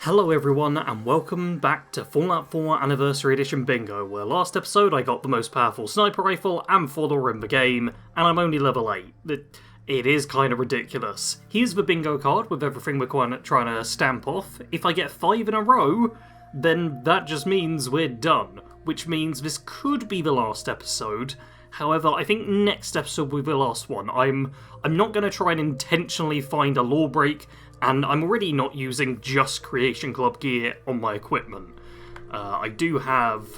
Hello everyone, and welcome back to Fallout 4 Anniversary Edition Bingo, where last episode I got the most powerful sniper rifle and fodder in the game, and I'm only level 8. It is kind of ridiculous. Here's the bingo card with everything we're trying to stamp off. If I get 5 in a row, then that just means we're done, which means this could be the last episode. However, I think next episode will be the last one. I'm not going to try and intentionally find a law break, and I'm already not using just Creation Club gear on my equipment. I do have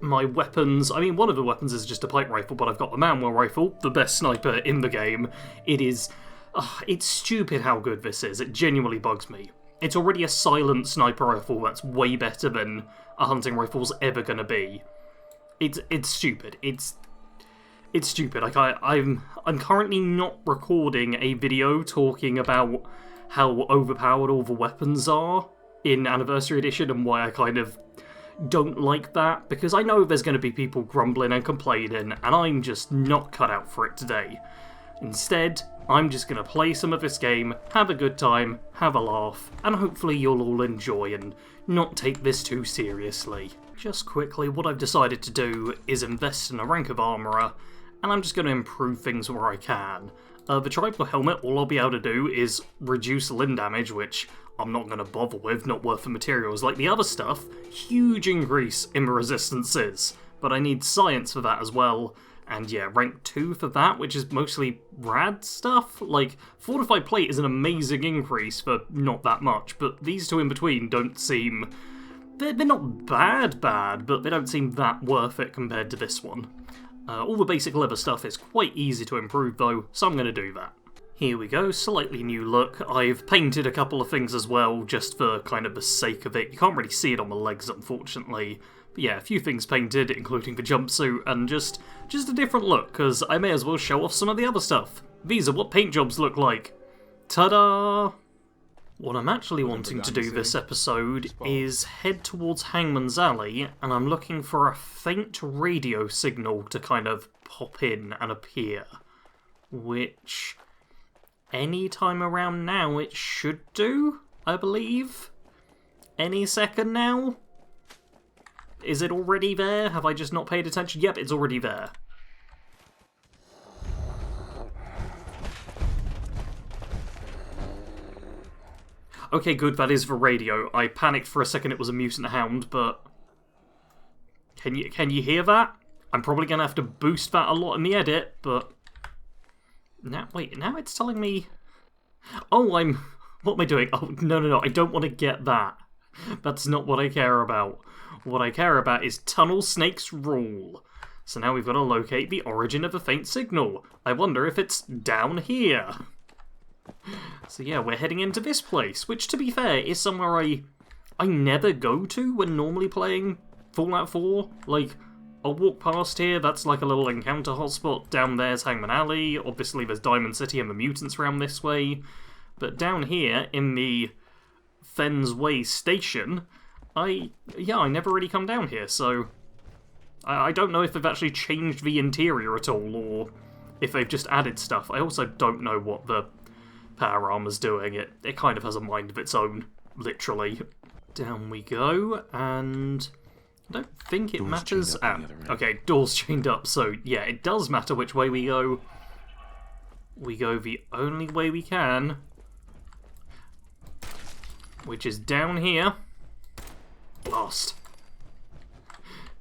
my weapons. I mean, one of the weapons is just a pipe rifle, but I've got the Manor rifle, the best sniper in the game. It is... it's stupid how good this is. It genuinely bugs me. It's already a silent sniper rifle that's way better than a hunting rifle's ever going to be. It's stupid. It's stupid. Like I'm currently not recording a video talking about how overpowered all the weapons are in Anniversary Edition and why I kind of don't like that, because I know there's going to be people grumbling and complaining, and I'm just not cut out for it today. Instead, I'm just going to play some of this game, have a good time, have a laugh, and hopefully you'll all enjoy and not take this too seriously. Just quickly, what I've decided to do is invest in a rank of armourer, and I'm just going to improve things where I can. The tribal helmet, all I'll be able to do is reduce limb damage, which I'm not going to bother with, not worth the materials. Like the other stuff, huge increase in resistances, but I need science for that as well. And yeah, rank 2 for that, which is mostly rad stuff. Like, fortified plate is an amazing increase for not that much, but these two in between don't seem... They're not bad, but they don't seem that worth it compared to this one. All the basic leather stuff is quite easy to improve though, so I'm going to do that. Here we go, slightly new look. I've painted a couple of things as well, just for kind of the sake of it. You can't really see it on the legs, unfortunately. But yeah, a few things painted, including the jumpsuit, and just a different look, because I may as well show off some of the other stuff. These are what paint jobs look like. Ta-da! What I'm actually wanting to do this episode is head towards Hangman's Alley, and I'm looking for a faint radio signal to kind of pop in and appear. Which, any time around now it should do, I believe. Any second now? Is it already there? Have I just not paid attention? Yep, it's already there. Okay, good, that is the radio. I panicked for a second it was a mutant hound, but... Can you hear that? I'm probably going to have to boost that a lot in the edit, but... Now it's telling me... Oh, what am I doing? Oh, no, I don't want to get that. That's not what I care about. What I care about is Tunnel Snake's Rule. So now we've got to locate the origin of the faint signal. I wonder if it's down here. So yeah, we're heading into this place, which to be fair is somewhere I never go to when normally playing Fallout 4. Like, I'll walk past here, that's like a little encounter hotspot. Down there's Hangman Alley, obviously there's Diamond City and the mutants around this way. But down here, in the Fens Way station, I never really come down here, so... I don't know if they've actually changed the interior at all, or if they've just added stuff. I also don't know what the power armor's doing. It kind of has a mind of its own, literally. Down we go, and I don't think it matters. Okay, door's chained up, so yeah, it does matter which way we go. We go the only way we can, which is down here. Lost.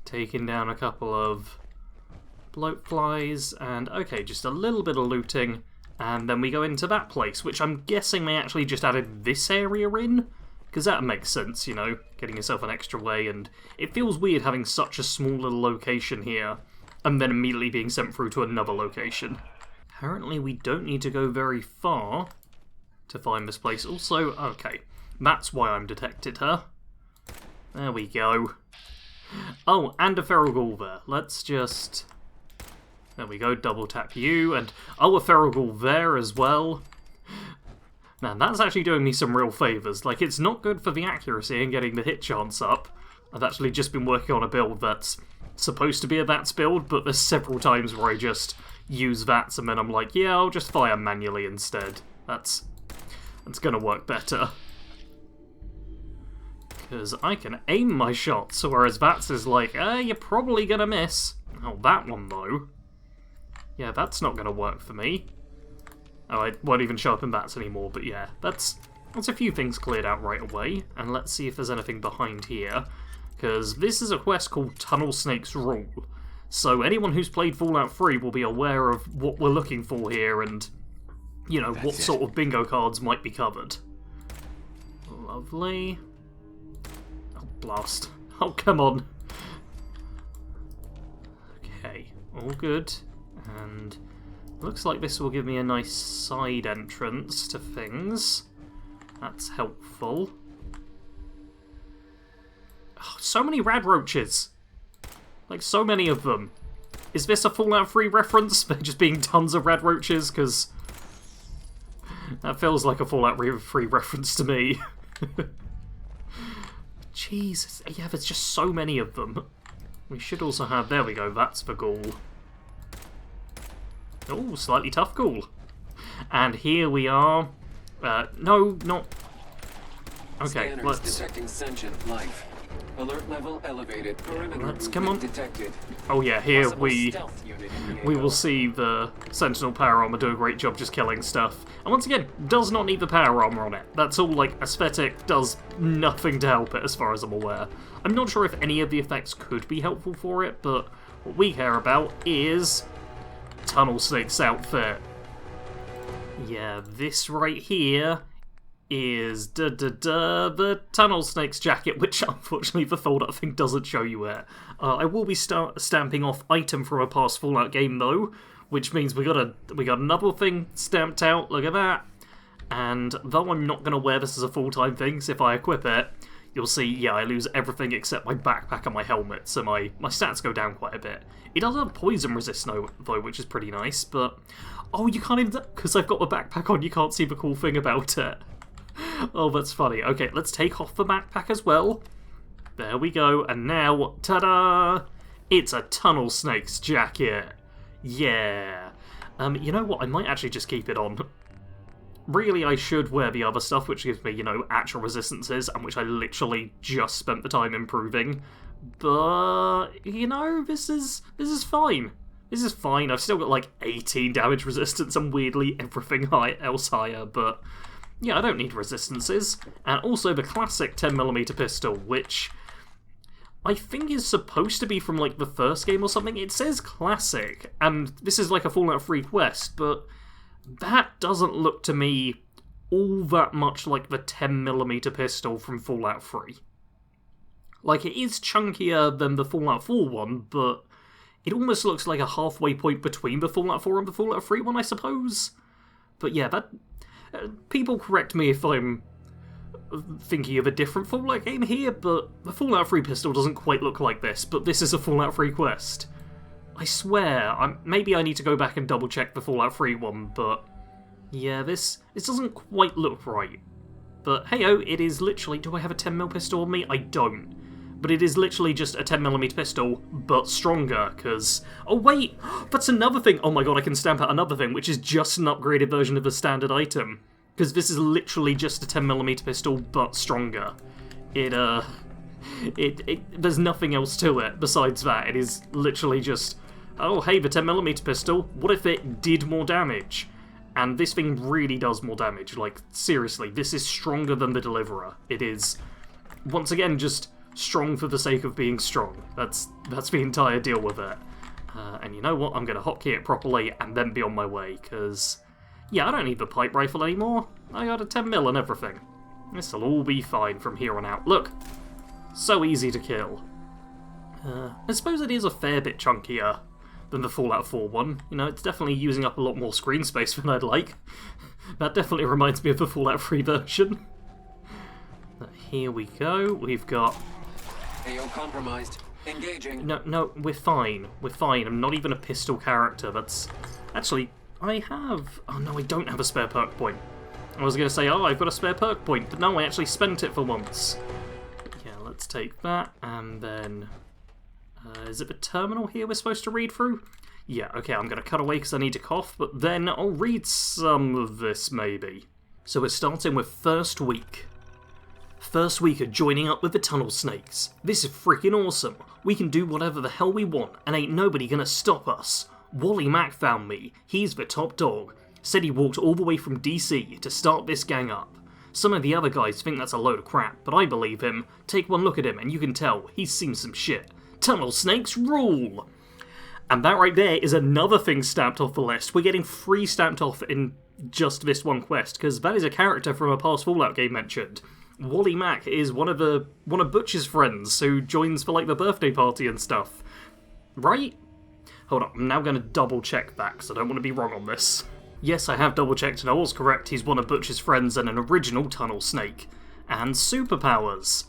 Taking down a couple of bloat flies, and okay, just a little bit of looting. And then we go into that place, which I'm guessing they actually just added this area in? Because that makes sense, you know, getting yourself an extra way, and it feels weird having such a small little location here, and then immediately being sent through to another location. Apparently we don't need to go very far to find this place. Also, okay, that's why I'm detected her. There we go. Oh, and a feral ghoul there. Let's just... There we go, double tap you, and oh, a feral ghoul there as well. Man, that's actually doing me some real favours. Like, it's not good for the accuracy and getting the hit chance up. I've actually just been working on a build that's supposed to be a VATS build, but there's several times where I just use VATS and then I'm like, yeah, I'll just fire manually instead. That's gonna work better. Because I can aim my shots, whereas Vats is like, you're probably gonna miss. Oh, that one, though. Yeah, that's not gonna work for me. Oh, I won't even show up in Vats anymore, but yeah, that's a few things cleared out right away. And let's see if there's anything behind here. Because this is a quest called Tunnel Snake's Rule. So anyone who's played Fallout 3 will be aware of what we're looking for here and, you know, what sort of bingo cards might be covered. Lovely. Oh, blast. Oh, come on. Okay, all good. And looks like this will give me a nice side entrance to things. That's helpful. Oh, so many rad roaches. Like, so many of them. Is this a Fallout 3 reference? There just being tons of rad roaches? Because that feels like a Fallout 3 reference to me. Jesus. Yeah, there's just so many of them. We should also have... There we go, that's the ghoul. Oh, slightly tough ghoul. And here we are. No, not... Okay, Scanners let's... detecting sentient life. Alert level elevated. Perimeter Let's come on. detected. Oh yeah, here we we will see the Sentinel power armor do a great job just killing stuff. And once again, does not need the power armor on it. That's all like aesthetic, does nothing to help it as far as I'm aware. I'm not sure if any of the effects could be helpful for it, but what we care about is Tunnel Snake's outfit. Yeah, this right here is the Tunnel Snake's jacket, which unfortunately the Fallout thing doesn't show you it. I will be stamping off item from a past Fallout game though, which means we got another thing stamped out. Look at that. And though I'm not gonna wear this as a full-time thing, so if I equip it, you'll see, yeah, I lose everything except my backpack and my helmet, so my stats go down quite a bit. It does have poison resist though, which is pretty nice, but oh, you can't even, because I've got the backpack on, you can't see the cool thing about it. Oh, that's funny. Okay, let's take off the backpack as well. There we go, and now, ta-da! It's a Tunnel Snake's jacket. Yeah. You know what, I might actually just keep it on. Really, I should wear the other stuff, which gives me, you know, actual resistances, and which I literally just spent the time improving. But, you know, this is fine. This is fine. I've still got, like, 18 damage resistance and weirdly everything else higher, but yeah, I don't need resistances. And also the classic 10mm pistol, which I think is supposed to be from, like, the first game or something. It says classic, and this is like a Fallout 3 quest, but that doesn't look to me all that much like the 10mm pistol from Fallout 3. Like, it is chunkier than the Fallout 4 one, but it almost looks like a halfway point between the Fallout 4 and the Fallout 3 one, I suppose. But yeah, that... people correct me if I'm thinking of a different Fallout game here, but the Fallout 3 pistol doesn't quite look like this, but this is a Fallout 3 quest. I swear, maybe I need to go back and double check the Fallout 3 one, but yeah, this doesn't quite look right. But hey-oh, it is literally... Do I have a 10mm pistol on me? I don't. But it is literally just a 10mm pistol, but stronger, because... Oh wait, that's another thing! Oh my god, I can stamp out another thing, which is just an upgraded version of the standard item. Because this is literally just a 10mm pistol, but stronger. There's nothing else to it besides that. It is literally just... Oh, hey, the 10mm pistol, what if it did more damage? And this thing really does more damage. Like, seriously, this is stronger than the Deliverer. It is, once again, just strong for the sake of being strong. That's the entire deal with it. And you know what? I'm going to hotkey it properly and then be on my way, because, yeah, I don't need the pipe rifle anymore. I got a 10mm and everything. This'll all be fine from here on out. Look! So easy to kill. I suppose it is a fair bit chunkier than the Fallout 4 one. You know, it's definitely using up a lot more screen space than I'd like. That definitely reminds me of the Fallout 3 version. But here we go. We've got... AO compromised. Engaging. No, we're fine. We're fine. I'm not even a pistol character. That's... Actually, I have... Oh no, I don't have a spare perk point. I was going to say, oh, I've got a spare perk point, but no, I actually spent it for once. Yeah, let's take that, and then... is it the terminal here we're supposed to read through? Yeah, okay, I'm going to cut away because I need to cough, but then I'll read some of this, maybe. So we're starting with first week. First week of joining up with the tunnel snakes. This is freaking awesome. We can do whatever the hell we want and ain't nobody gonna stop us. Wally Mack found me. He's the top dog. Said he walked all the way from DC to start this gang up. Some of the other guys think that's a load of crap, but I believe him. Take one look at him and you can tell he's seen some shit. Tunnel snakes rule! And that right there is another thing stamped off the list. We're getting 3 stamped off in just this one quest, because that is a character from a past Fallout game mentioned. Wally Mack is one of Butch's friends who joins for like the birthday party and stuff. Right? Hold on, I'm now going to double check that, because I don't want to be wrong on this. Yes, I have double checked and I was correct, he's one of Butch's friends and an original tunnel snake. And superpowers.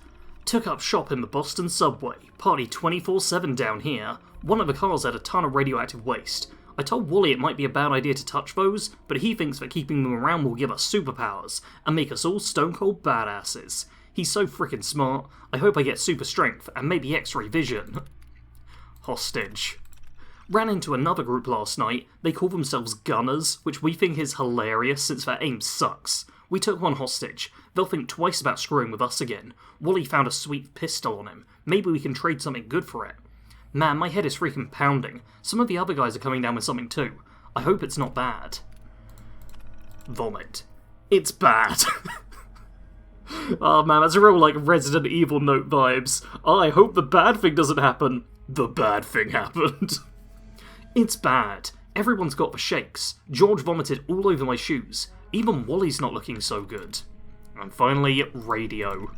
Took up shop in the Boston subway, party 24/7 down here. One of the cars had a ton of radioactive waste. I told Wally it might be a bad idea to touch those, but he thinks that keeping them around will give us superpowers, and make us all stone cold badasses. He's so freaking smart, I hope I get super strength, and maybe x-ray vision. Hostage. Ran into another group last night. They call themselves Gunners, which we think is hilarious since their aim sucks. We took one hostage. They'll think twice about screwing with us again. Wally found a sweet pistol on him. Maybe we can trade something good for it. Man, my head is freaking pounding. Some of the other guys are coming down with something too. I hope it's not bad. Vomit. It's bad. Oh man, that's a real like Resident Evil note vibes. Oh, I hope the bad thing doesn't happen. The bad thing happened. It's bad. Everyone's got the shakes. George vomited all over my shoes. Even Wally's not looking so good. And finally, radio.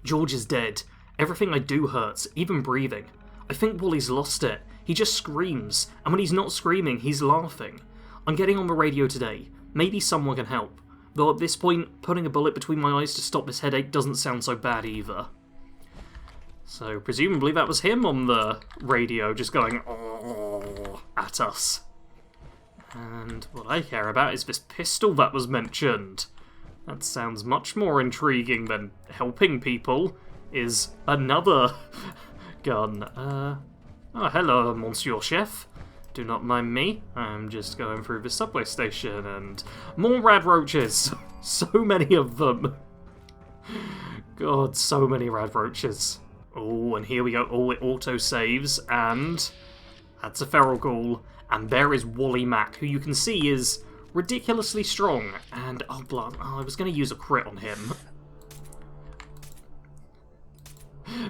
George is dead. Everything I do hurts, even breathing. I think Wally's lost it. He just screams, and when he's not screaming, he's laughing. I'm getting on the radio today. Maybe someone can help. Though at this point, putting a bullet between my eyes to stop this headache doesn't sound so bad either. So, presumably that was him on the radio, just going "oh" at us. And what I care about is this pistol that was mentioned. That sounds much more intriguing than helping people, is another gun. Oh, hello, Monsieur Chef. Do not mind me. I'm just going through the subway station and more rad roaches. So many of them. God, so many rad roaches. Oh, and here we go. Oh, it auto-saves, and that's a feral ghoul. And there is Wally Mack, who you can see is ridiculously strong. And, oh, blood. Oh, I was going to use a crit on him.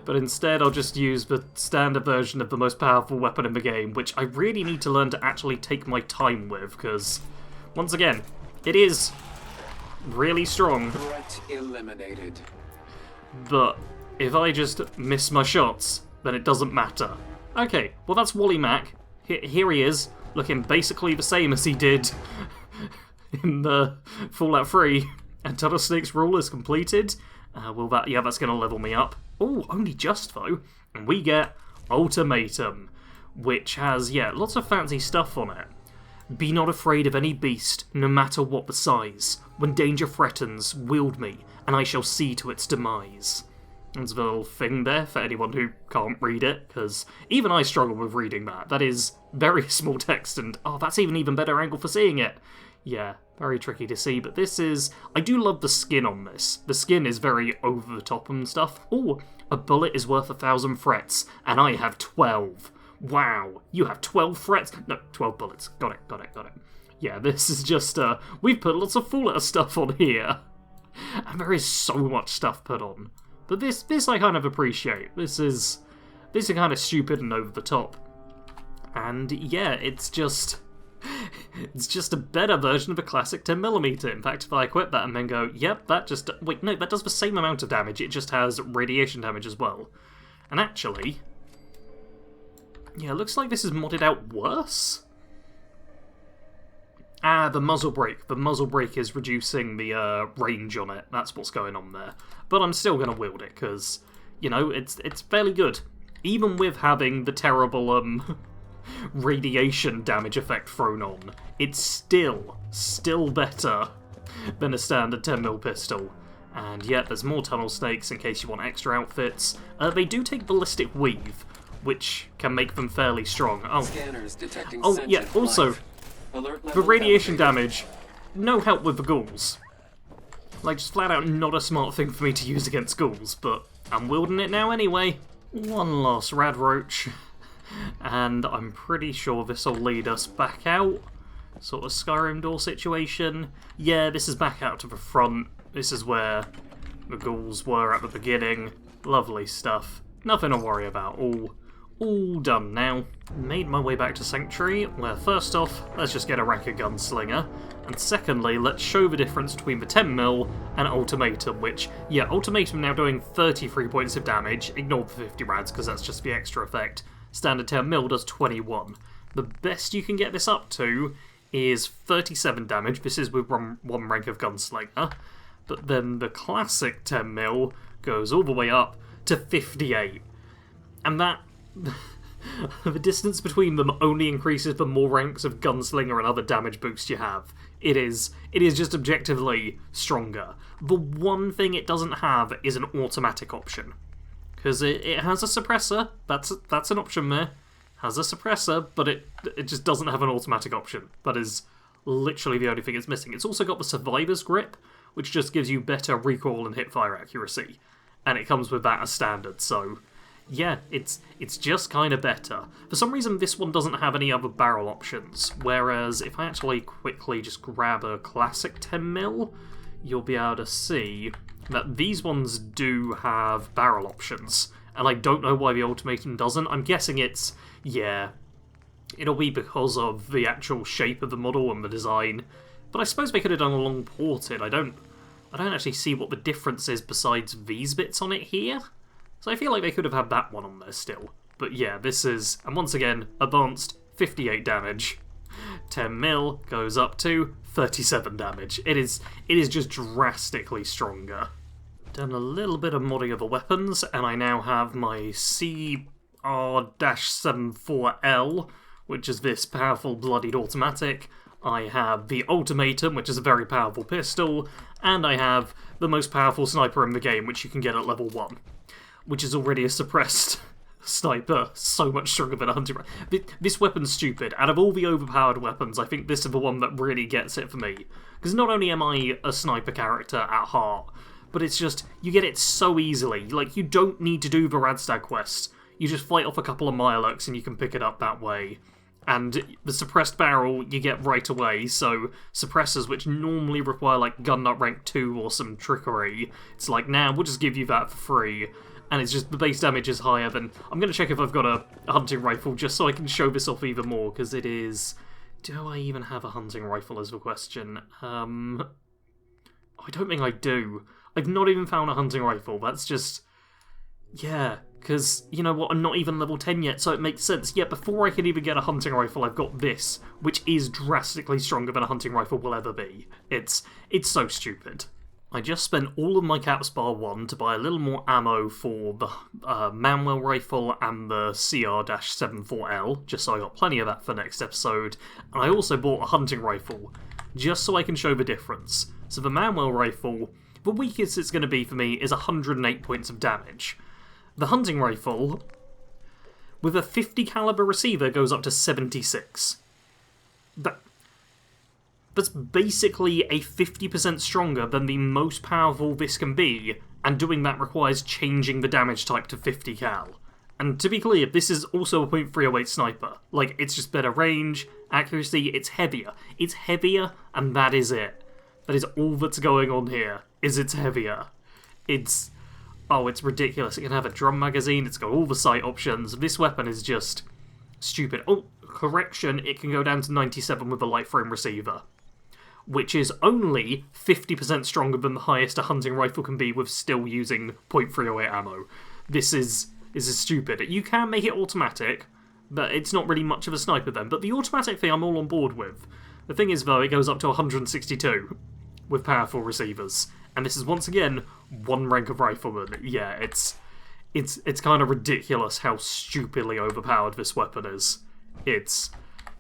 But instead, I'll just use the standard version of the most powerful weapon in the game, which I really need to learn to actually take my time with, because, once again, it is really strong. Threat eliminated. But if I just miss my shots, then it doesn't matter. Okay, well that's Wally Mack. Here he is, looking basically the same as he did in the Fallout 3. And Tunnel Snake's rule is completed. Yeah, that's going to level me up. Oh, only just though. And we get Ultimatum, which has, yeah, lots of fancy stuff on it. Be not afraid of any beast, no matter what the size. When danger threatens, wield me, and I shall see to its demise. There's a little thing there for anyone who can't read it, because even I struggle with reading that. That is very small text, and oh, that's even better angle for seeing it. Yeah, very tricky to see, but this is... I do love the skin on this. The skin is very over the top and stuff. Oh, a bullet is worth 1,000 threats, and I have 12. Wow, you have 12 threats? No, 12 bullets. Got it. Yeah, this is just, we've put lots of Fallout stuff on here. And there is so much stuff put on. But this I kind of appreciate. This is kind of stupid and over the top. And yeah, it's just a better version of a classic 10mm. In fact, if I equip that and then go, yep, that just... Wait, no, that does the same amount of damage, it just has radiation damage as well. And actually... Yeah, it looks like this is modded out worse. Ah, the muzzle brake. The muzzle brake is reducing the range on it. That's what's going on there. But I'm still going to wield it, because, you know, it's fairly good. Even with having the terrible radiation damage effect thrown on, it's still better than a standard 10mm pistol. And yet, there's more tunnel snakes in case you want extra outfits. They do take ballistic weave, which can make them fairly strong. Scanners detecting yeah, also... Alert The level radiation elevated. damage, no help with the ghouls. Like, just flat out not a smart thing for me to use against ghouls, but I'm wielding it now anyway. One last rad roach, and I'm pretty sure this'll lead us back out. Sort of Skyrim door situation. Yeah, this is back out to the front. This is where the ghouls were at the beginning. Lovely stuff. Nothing to worry about. All done now. Made my way back to Sanctuary, where first off, let's just get a rank of Gunslinger, and secondly, let's show the difference between the 10mm and Ultimatum, which, yeah, Ultimatum now doing 33 points of damage, ignore the 50 rads because that's just the extra effect. Standard 10mm does 21. The best you can get this up to is 37 damage, this is with one rank of Gunslinger, but then the classic 10mm goes all the way up to 58. And that... the distance between them only increases the more ranks of Gunslinger and other damage boosts you have. It is just objectively stronger. The one thing it doesn't have is an automatic option. Because it has a suppressor, that's an option there. Has a suppressor, but it just doesn't have an automatic option. That is literally the only thing it's missing. It's also got the Survivor's Grip, which just gives you better recoil and hipfire accuracy. And it comes with that as standard, so... yeah, it's just kind of better. For some reason, this one doesn't have any other barrel options, whereas if I actually quickly just grab a classic 10mm, you'll be able to see that these ones do have barrel options, and I don't know why the Ultimatum doesn't. I'm guessing it's, yeah, it'll be because of the actual shape of the model and the design, but I suppose they could have done a long ported. I don't actually see what the difference is besides these bits on it here. So I feel like they could have had that one on there still. But yeah, this is, and once again, advanced 58 damage. 10mm goes up to 37 damage. It is just drastically stronger. Done a little bit of modding of the weapons, and I now have my CR-74L, which is this powerful bloodied automatic. I have the Ultimatum, which is a very powerful pistol, and I have the most powerful sniper in the game, which you can get at level 1. Which is already a suppressed sniper, so much stronger than a hunting rifle. This weapon's stupid. Out of all the overpowered weapons, I think this is the one that really gets it for me. Because not only am I a sniper character at heart, but it's just, you get it so easily. Like, you don't need to do the Radstag quest. You just fight off a couple of Mirelurks and you can pick it up that way. And the suppressed barrel you get right away, so suppressors which normally require like gun nut rank 2 or some trickery, it's like, nah, we'll just give you that for free. And it's just, the base damage is higher than... I'm going to check if I've got a hunting rifle just so I can show this off even more, because it is... Do I even have a hunting rifle is the question? I don't think I do. I've not even found a hunting rifle, that's just... Yeah, because, you know what, I'm not even level 10 yet, so it makes sense. Yeah, before I can even get a hunting rifle, I've got this, which is drastically stronger than a hunting rifle will ever be. It's so stupid. I just spent all of my caps bar 1 to buy a little more ammo for the Manor rifle and the CR-74L, just so I got plenty of that for next episode, and I also bought a hunting rifle, just so I can show the difference. So the Manor rifle, the weakest it's going to be for me is 108 points of damage. The hunting rifle, with a 50 caliber receiver, goes up to 76. That's basically a 50% stronger than the most powerful this can be, and doing that requires changing the damage type to 50 cal. And to be clear, this is also a .308 sniper. Like, it's just better range, accuracy, it's heavier. It's heavier, and that is it. That is all that's going on here, is it's heavier. It's ridiculous. It can have a drum magazine, it's got all the sight options. This weapon is just stupid. Oh, correction, it can go down to 97 with a light frame receiver, which is only 50% stronger than the highest a hunting rifle can be with still using .308 ammo. This is stupid. You can make it automatic, but it's not really much of a sniper then. But the automatic thing I'm all on board with. The thing is, though, it goes up to 162 with powerful receivers. And this is, once again, one rank of rifleman. Yeah, it's kind of ridiculous how stupidly overpowered this weapon is.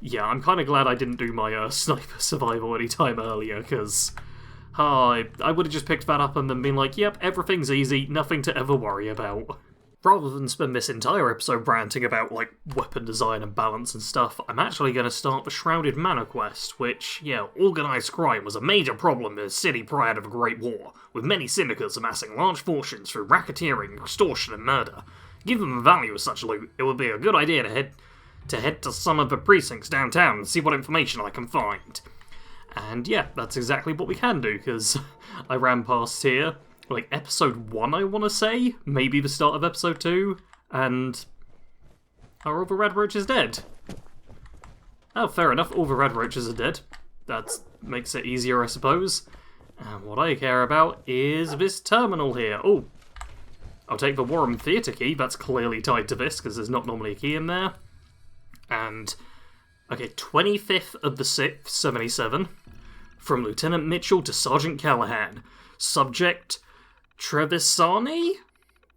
Yeah, I'm kind of glad I didn't do my sniper survival any time earlier, because I would have just picked that up and then been like, yep, everything's easy, nothing to ever worry about. rather than spend this entire episode ranting about, like, weapon design and balance and stuff, I'm actually going to start the Shrouded Manor quest, which, yeah, organised crime was a major problem in the city prior to the Great War, with many syndicates amassing large fortunes through racketeering, extortion and murder. Given the value of such loot, it would be a good idea to head to some of the precincts downtown and see what information I can find. And yeah, that's exactly what we can do, because I ran past here, like, episode 1, I want to say? Maybe the start of episode 2, and our other red roach is dead. Oh, fair enough, all the red roaches are dead. That makes it easier, I suppose. And what I care about is this terminal here. Oh, I'll take the Warren Theatre key, that's clearly tied to this, because there's not normally a key in there. And, okay, 25th of the 6th, 77. From Lieutenant Mitchell to Sergeant Callahan. Subject, Trevisani?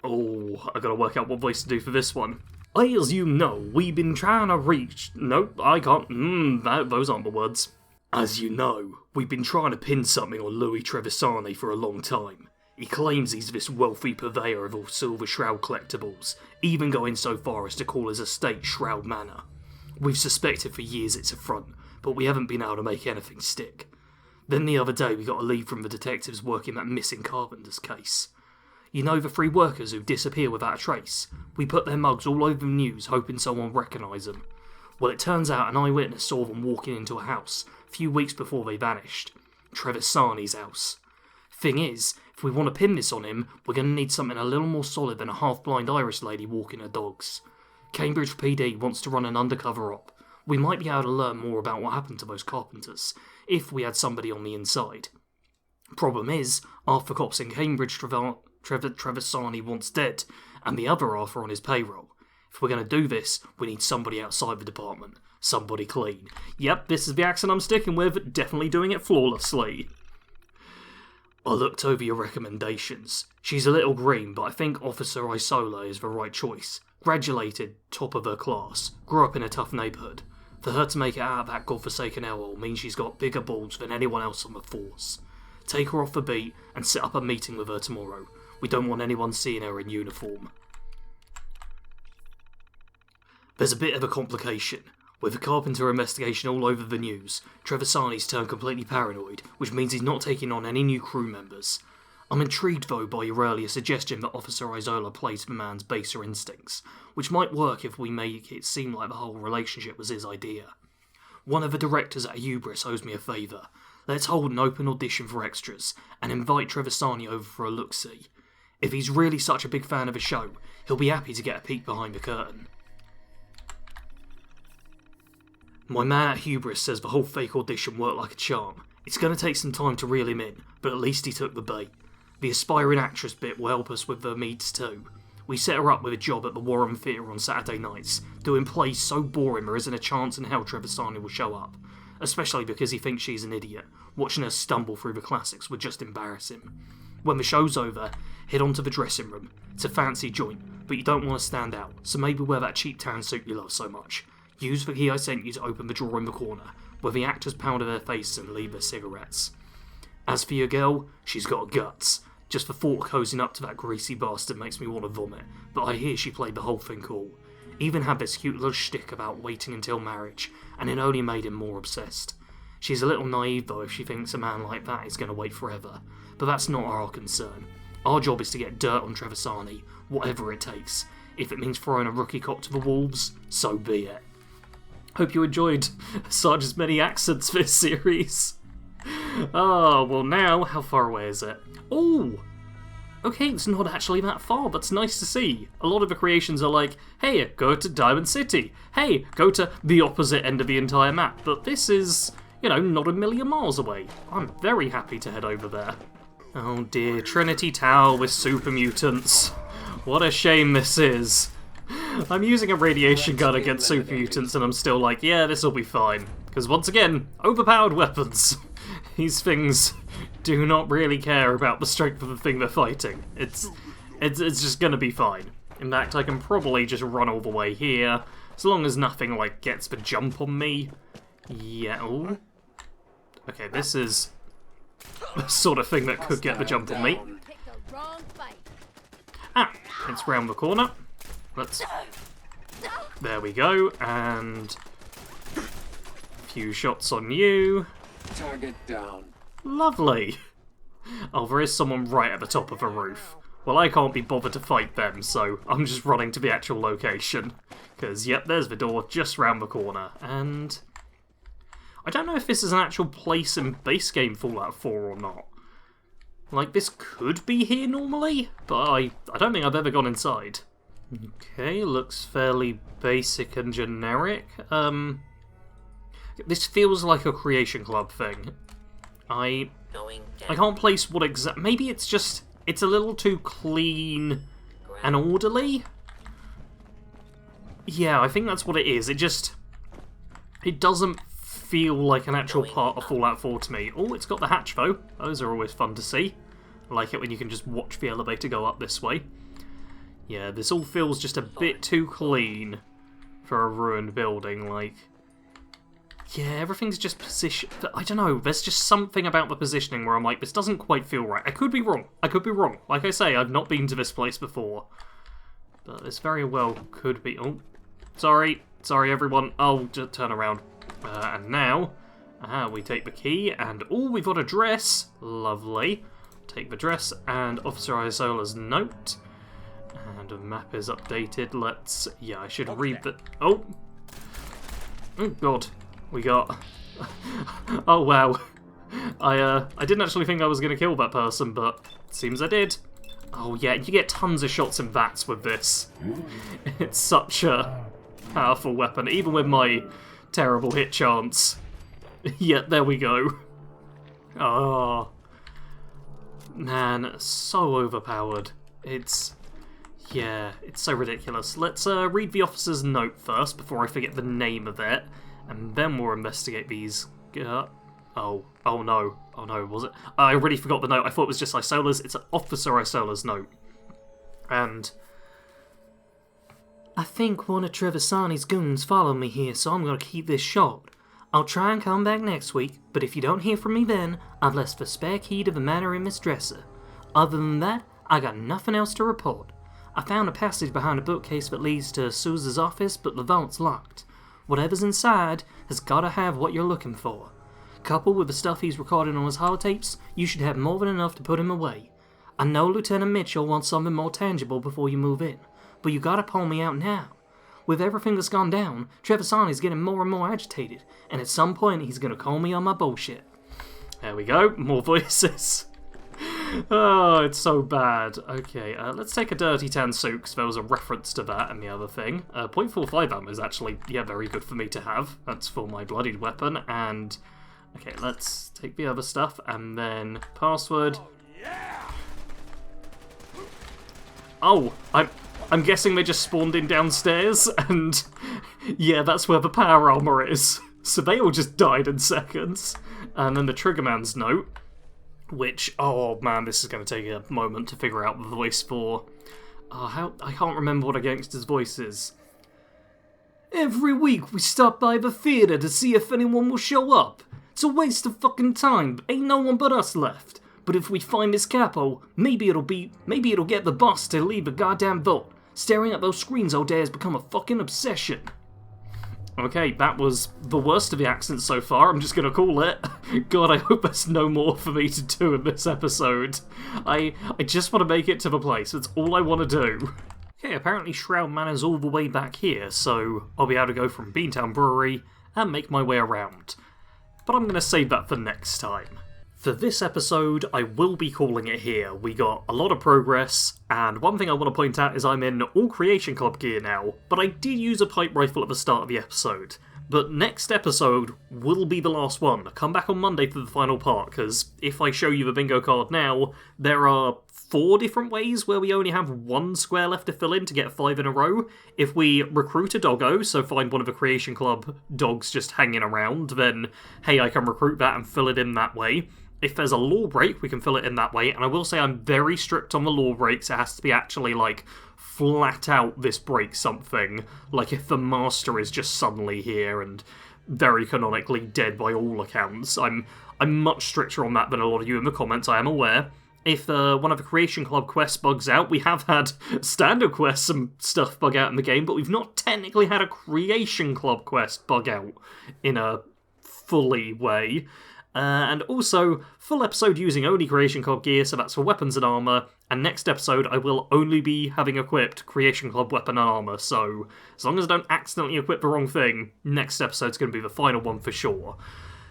Oh, I gotta work out what voice to do for this one. As you know, we've been trying to reach... Nope, I can't... those aren't the words. As you know, we've been trying to pin something on Louis Trevisani for a long time. He claims he's this wealthy purveyor of all silver Shroud collectibles, even going so far as to call his estate Shroud Manor. We've suspected for years it's a front, but we haven't been able to make anything stick. Then the other day we got a lead from the detectives working that missing carpenter's case. You know the 3 workers who disappear without a trace? We put their mugs all over the news hoping someone would recognise them. Well, it turns out an eyewitness saw them walking into a house a few weeks before they vanished. Trevisani's house. Thing is, if we want to pin this on him, we're going to need something a little more solid than a half-blind Irish lady walking her dogs. Cambridge PD wants to run an undercover op. We might be able to learn more about what happened to those carpenters, if we had somebody on the inside. Problem is, half the cops in Cambridge Trevisani wants dead, and the other half are on his payroll. If we're going to do this, we need somebody outside the department. Somebody clean. Yep, this is the accent I'm sticking with, definitely doing it flawlessly. I looked over your recommendations. She's a little green, but I think Officer Isola is the right choice. Graduated, top of her class, grew up in a tough neighbourhood. For her to make it out of that godforsaken hellhole means she's got bigger balls than anyone else on the force. Take her off the beat and set up a meeting with her tomorrow. We don't want anyone seeing her in uniform. There's a bit of a complication. With the Carpenter investigation all over the news, Trevisani's turned completely paranoid, which means he's not taking on any new crew members. I'm intrigued though by your earlier suggestion that Officer Isola plays the man's baser instincts, which might work if we make it seem like the whole relationship was his idea. One of the directors at Hubris owes me a favour. Let's hold an open audition for extras, and invite Trevisani over for a look-see. If he's really such a big fan of a show, he'll be happy to get a peek behind the curtain. My man at Hubris says the whole fake audition worked like a charm. It's going to take some time to reel him in, but at least he took the bait. The aspiring actress bit will help us with the meets too. We set her up with a job at the Warren Theatre on Saturday nights, doing plays so boring there isn't a chance in hell Trevisani will show up. Especially because he thinks she's an idiot. Watching her stumble through the classics would just embarrass him. When the show's over, head on to the dressing room. It's a fancy joint, but you don't want to stand out, so maybe wear that cheap tan suit you love so much. Use the key I sent you to open the drawer in the corner, where the actors powder their faces and leave their cigarettes. As for your girl, she's got guts. Just the thought of cozying up to that greasy bastard makes me want to vomit, but I hear she played the whole thing cool. Even had this cute little shtick about waiting until marriage, and it only made him more obsessed. She's a little naive though if she thinks a man like that is going to wait forever, but that's not our concern. Our job is to get dirt on Trevisani, whatever it takes. If it means throwing a rookie cop to the wolves, so be it. Hope you enjoyed Sarge's many accents this series. Oh, well now, how far away is it? Oh! Okay, it's not actually that far, that's nice to see. A lot of the creations are like, hey, go to Diamond City. Hey, go to the opposite end of the entire map. But this is, you know, not a million miles away. I'm very happy to head over there. Oh dear, Trinity Tower with super mutants. What a shame this is. I'm using a radiation gun against super mutants and I'm still like, yeah, this'll be fine. Because once again, overpowered weapons. These things do not really care about the strength of the thing they're fighting. It's just gonna be fine. In fact, I can probably just run all the way here, as long as nothing, like, gets the jump on me. Yeah, ooh. Okay, this is the sort of thing that could get the jump on me. Ah, It's round the corner. There we go, and a few shots on you. Target down. Lovely. Oh, there is someone right at the top of a roof. Well, I can't be bothered to fight them, so I'm just running to the actual location. Because, yep, there's the door just round the corner. And I don't know if this is an actual place in base game Fallout 4 or not. Like, this could be here normally, but I don't think I've ever gone inside. Okay, looks fairly basic and generic. This feels like a Creation Club thing. I can't place what exact... Maybe it's just... It's a little too clean and orderly? Yeah, I think that's what it is. It doesn't feel like an actual part of Fallout 4 to me. Oh, it's got the hatch, though. Those are always fun to see. I like it when you can just watch the elevator go up this way. Yeah, this all feels just a bit too clean for a ruined building, like... Yeah, everything's just positioned... I don't know, there's just something about the positioning where I'm like, this doesn't quite feel right. I could be wrong. Like I say, I've not been to this place before. But this very well could be... Oh, sorry everyone. I'll just turn around. And now, we take the key, and oh, we've got a dress. Lovely. Take the dress, and Officer Isola's note. And the map is updated. I should read the... Oh! Oh, God. We got... Oh, wow. I didn't actually think I was going to kill that person, but it seems I did. Oh, yeah, you get tons of shots and VATs with this. It's such a powerful weapon, even with my terrible hit chance. Yeah, there we go. Oh. Man, so overpowered. It's so ridiculous. Let's read the officer's note first before I forget the name of it, and then we'll investigate these. Oh no, was it? I already forgot the note. I thought it was just Isola's. It's Officer Isola's note. And I think one of Trevisani's goons followed me here, so I'm gonna keep this short. I'll try and come back next week, but if you don't hear from me then, I've left the spare key to the Manor in Miss Dresser. Other than that, I got nothing else to report. I found a passage behind a bookcase that leads to Sousa's office, but the vault's locked. Whatever's inside has gotta have what you're looking for. Coupled with the stuff he's recording on his holotapes, you should have more than enough to put him away. I know Lieutenant Mitchell wants something more tangible before you move in, but you gotta pull me out now. With everything that's gone down, Trevisani's getting more and more agitated, and at some point he's gonna call me on my bullshit. There we go, more voices. Oh, it's so bad. Okay, let's take a Dirty Tan suit, because there was a reference to that and the other thing. .45 ammo is actually, very good for me to have. That's for my bloodied weapon, and... Okay, let's take the other stuff, and then password. Oh, I'm guessing they just spawned in downstairs, and yeah, that's where the power armor is. So they all just died in seconds. And then the Triggerman's note, which, oh man, this is going to take a moment to figure out the voice for. I can't remember what a gangster's voice is. Every week we stop by the theatre to see if anyone will show up. It's a waste of fucking time, but ain't no one but us left. But if we find this capo, maybe it'll get the boss to leave the goddamn vault. Staring at those screens all day has become a fucking obsession. Okay, that was the worst of the accents so far, I'm just gonna call it. God, I hope there's no more for me to do in this episode. I just want to make it to the place, that's all I want to do. Okay, apparently Shroud Manor's all the way back here, so I'll be able to go from Beantown Brewery and make my way around. But I'm gonna save that for next time. For this episode, I will be calling it here. We got a lot of progress, and one thing I want to point out is I'm in all Creation Club gear now, but I did use a pipe rifle at the start of the episode. But next episode will be the last one. Come back on Monday for the final part, because if I show you the bingo card now, there are 4 different ways where we only have 1 square left to fill in to get 5 in a row. If we recruit a doggo, so find one of the Creation Club dogs just hanging around, then hey, I can recruit that and fill it in that way. If there's a law break, we can fill it in that way, and I will say I'm very strict on the law breaks. It has to be actually, like, flat out this breaks something. Like, if the master is just suddenly here and very canonically dead by all accounts, I'm much stricter on that than a lot of you in the comments, I am aware. if one of the Creation Club quests bugs out. We have had standard quests, some stuff bug out in the game, but we've not technically had a Creation Club quest bug out in a fully way. And also, full episode using only Creation Club gear, so that's for weapons and armour, and next episode I will only be having equipped Creation Club weapon and armour, so as long as I don't accidentally equip the wrong thing, next episode's going to be the final one for sure.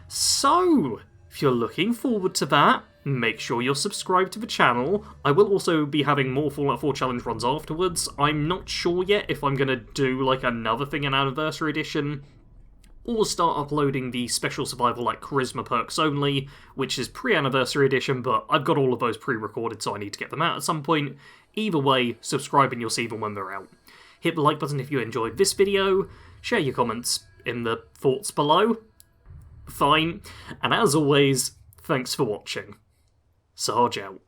So, if you're looking forward to that, make sure you're subscribed to the channel. I will also be having more Fallout 4 challenge runs afterwards. I'm not sure yet if I'm going to do like another thing in Anniversary Edition, or start uploading the special survival like charisma perks only, which is pre-Anniversary Edition, but I've got all of those pre-recorded, so I need to get them out at some point. Either way, subscribe and you'll see them when they're out. Hit the like button if you enjoyed this video, share your comments in the thoughts below. Fine. And as always, thanks for watching. Sarge out.